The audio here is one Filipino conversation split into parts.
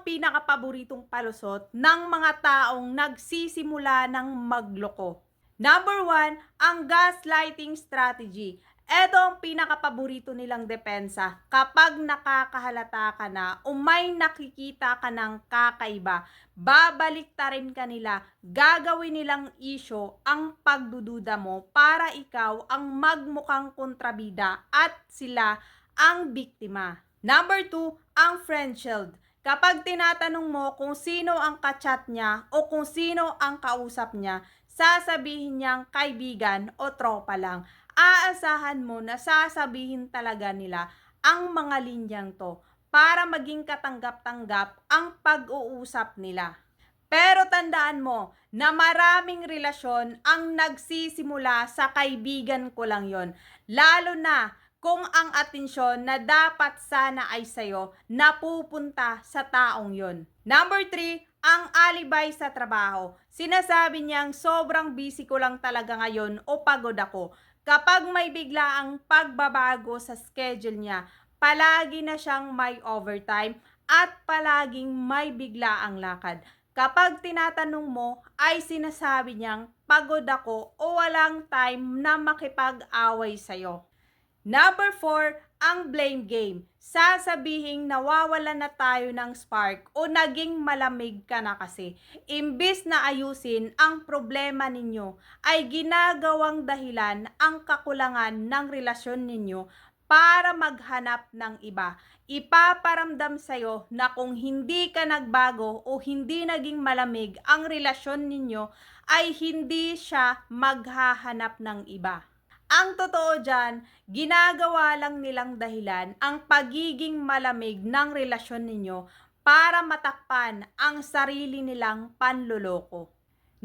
pinakapaboritong palusot ng mga taong nagsisimula ng magloko? Number one, ang gaslighting strategy. Ito ang pinakapaborito nilang depensa. Kapag nakakahalata ka na o may nakikita ka ng kakaiba, babaliktarin ka nila, gagawin nilang issue ang pagdududa mo para ikaw ang magmukhang kontrabida at sila ang biktima. Number two, ang friend shield. Kapag tinatanong mo kung sino ang kachat niya o kung sino ang kausap niya, sasabihin niyang kaibigan o tropa lang. Aasahan mo na sasabihin talaga nila ang mga linyang to para maging katanggap-tanggap ang pag-uusap nila. Pero tandaan mo na maraming relasyon ang nagsisimula sa kaibigan ko lang yon. Lalo na kung ang atensyon na dapat sana ay sa'yo napupunta sa taong yon. Number 3, ang alibay sa trabaho. Sinasabi niyang sobrang busy ko lang talaga ngayon o pagod ako. Kapag may biglaang pagbabago sa schedule niya, palagi na siyang may overtime at palaging may biglaang lakad. Kapag tinatanong mo, ay sinasabi niyang pagod ako o walang time na makipag-away sa'yo. Number 4, ang blame game. Sasabihin nawawalan na tayo ng spark o naging malamig ka na kasi. Imbis na ayusin ang problema ninyo, ay ginagawang dahilan ang kakulangan ng relasyon ninyo para maghanap ng iba. Ipaparamdam sa'yo na kung hindi ka nagbago o hindi naging malamig ang relasyon ninyo, ay hindi siya maghahanap ng iba. Ang totoo dyan, ginagawa lang nilang dahilan ang pagiging malamig ng relasyon ninyo para matakpan ang sarili nilang panloloko.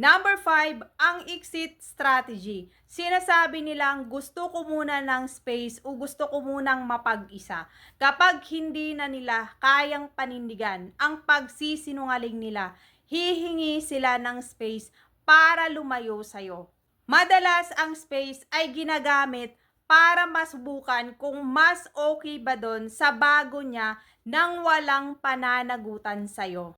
Number 5, ang exit strategy. Sinasabi nilang gusto ko muna ng space o gusto ko munang mapag-isa. Kapag hindi na nila kayang panindigan ang pagsisinungaling nila, hihingi sila ng space para lumayo sa'yo. Madalas ang space ay ginagamit para masubukan kung mas okay ba doon sa bago niya nang walang pananagutan sa'yo.